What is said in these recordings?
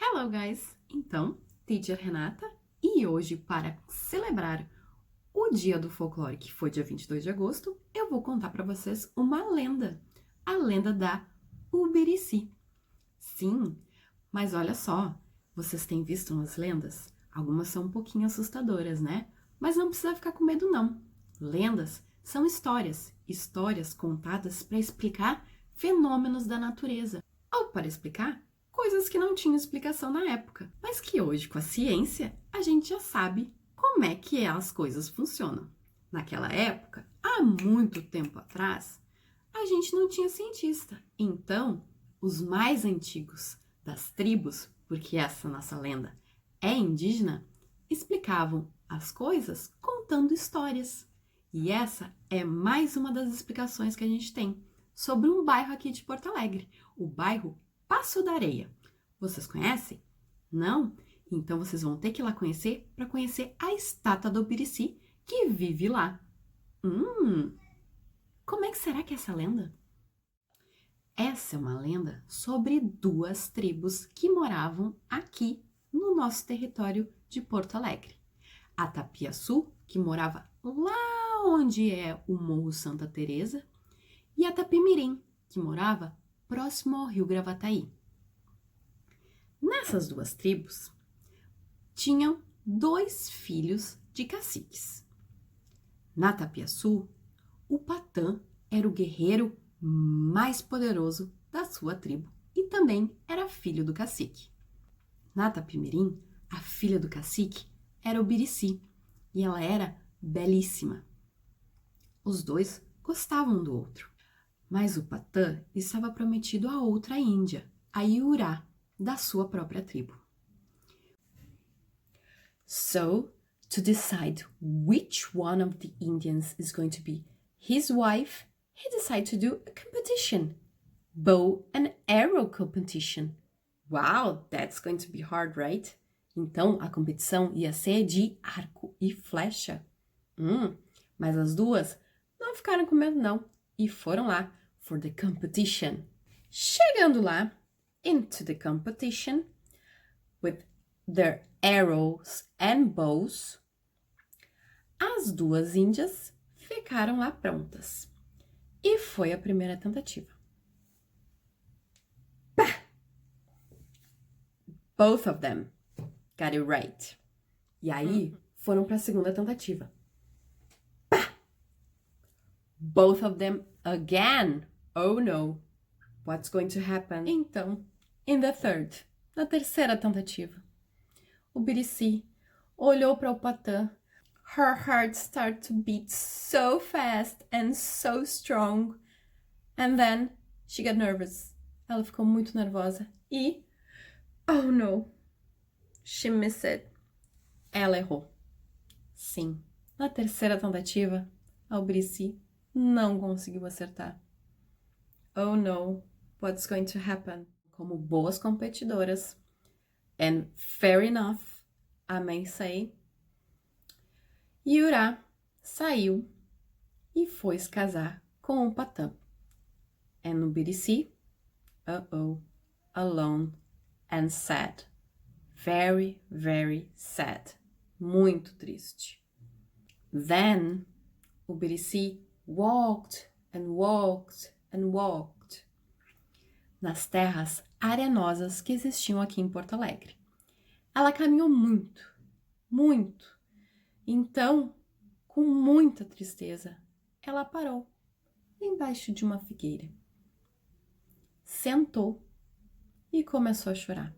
Hello, guys! Então, Teacher Renata, e hoje, para celebrar o Dia do Folclore, que foi dia 22 de agosto, eu vou contar para vocês uma lenda, a lenda da Ubirici. Sim, mas olha só, vocês têm visto umas lendas? Algumas são um pouquinho assustadoras, né? Mas não precisa ficar com medo, não. Lendas são histórias, histórias contadas para explicar fenômenos da natureza, ou para explicar coisas que não tinham explicação na época, mas que hoje, com a ciência, a gente já sabe como é que as coisas funcionam. Naquela época, há muito tempo atrás, a gente não tinha cientista. Então, os mais antigos das tribos, porque essa nossa lenda é indígena, explicavam as coisas contando histórias. E essa é mais uma das explicações que a gente tem sobre um bairro aqui de Porto Alegre, o bairro Passo da Areia. Vocês conhecem? Não? Então vocês vão ter que ir lá conhecer para conhecer a estátua do Ubirici que vive lá. Como é que será que é essa lenda? Essa é uma lenda sobre duas tribos que moravam aqui no nosso território de Porto Alegre. A Tapiaçu, que morava lá onde é o Morro Santa Teresa, e a Tapimirim, que morava próximo ao Rio Gravataí. Nessas duas tribos, tinham dois filhos de caciques. Na Tapiaçu, o Patã era o guerreiro mais poderoso da sua tribo e também era filho do cacique. Na Tapimirim, a filha do cacique era o Birici e ela era belíssima. Os dois gostavam do outro, mas o Patã estava prometido a outra índia, a Iurá, da sua própria tribo. So, to decide which one of the Indians is going to be his wife, he decided to do a competition. Bow and arrow competition. Wow, that's going to be hard, right? Então, a competição ia ser de arco e flecha. Mas as duas não ficaram com medo, não. E foram lá for the competition. Chegando lá, into the competition, with their arrows and bows, as duas índias ficaram lá prontas. E foi a primeira tentativa. Pá! Both of them got it right. E aí foram para a segunda tentativa. Pá! Both of them again. Oh no. What's going to happen? Então, in the third, na terceira tentativa, o Birici olhou para o Patã. Her heart started to beat so fast and so strong. And then she got nervous. Ela ficou muito nervosa e, oh no, she missed it. Ela errou. Sim, na terceira tentativa, a Birici não conseguiu acertar. Oh no, what's going to happen? Como boas competidoras, and fair enough, I may say, Iurá saiu e foi se casar com o Patã. And o Birici, alone and sad. Very, very sad. Muito triste. Then, o Birici walked and walked and walked nas terras arenosas que existiam aqui em Porto Alegre. Ela caminhou muito, muito. Então, com muita tristeza, ela parou embaixo de uma figueira. Sentou e começou a chorar.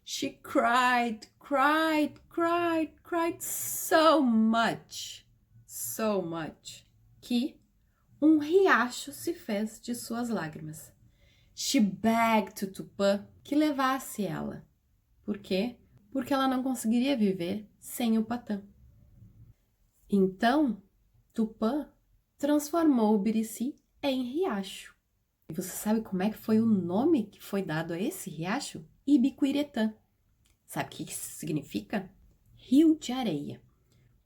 She cried, cried, cried, cried so much, que um riacho se fez de suas lágrimas. She begged to Tupã que levasse ela. Por quê? Porque ela não conseguiria viver sem o Patã. Então, Tupã transformou o Birici em riacho. E você sabe como é que foi o nome que foi dado a esse riacho? Ibicuiretã. Sabe o que isso significa? Rio de areia.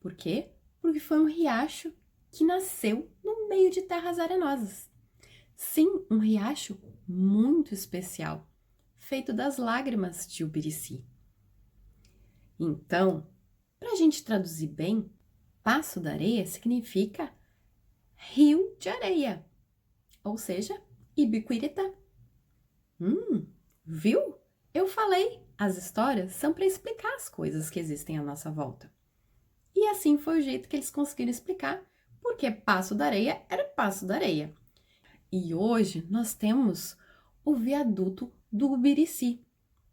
Por quê? Porque foi um riacho que nasceu no meio de terras arenosas. Sim, um riacho muito especial, feito das lágrimas de Ubirici. Então, para a gente traduzir bem, Passo da Areia significa rio de areia, ou seja, Ibiquirita. Viu? Eu falei, as histórias são para explicar as coisas que existem à nossa volta. E assim foi o jeito que eles conseguiram explicar porque Passo da Areia era Passo da Areia. E hoje nós temos o viaduto do Ubirici,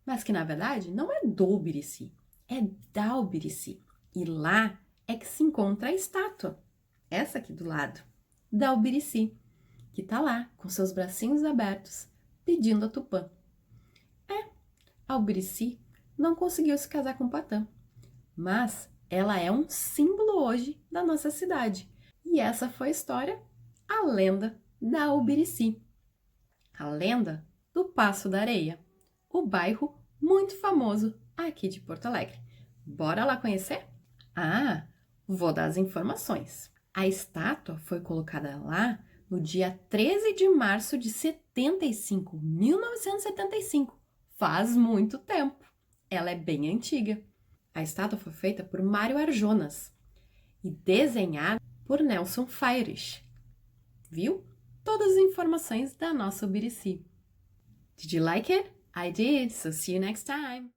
mas que na verdade não é do Ubirici, é da Ubirici. E lá é que se encontra a estátua, essa aqui do lado, da Ubirici, que tá lá com seus bracinhos abertos, pedindo a Tupã. A Ubirici não conseguiu se casar com Patã, mas ela é um símbolo hoje da nossa cidade. E essa foi a história, a lenda da Ubirici. A lenda do Passo da Areia, o bairro muito famoso aqui de Porto Alegre. Bora lá conhecer? Vou dar as informações. A estátua foi colocada lá no dia 13 de março de 1975. Faz muito tempo. Ela é bem antiga. A estátua foi feita por Mário Arjonas e desenhada por Nelson Feirish. Viu? Todas as informações da nossa Ubirici. Did you like it? I did, so see you next time!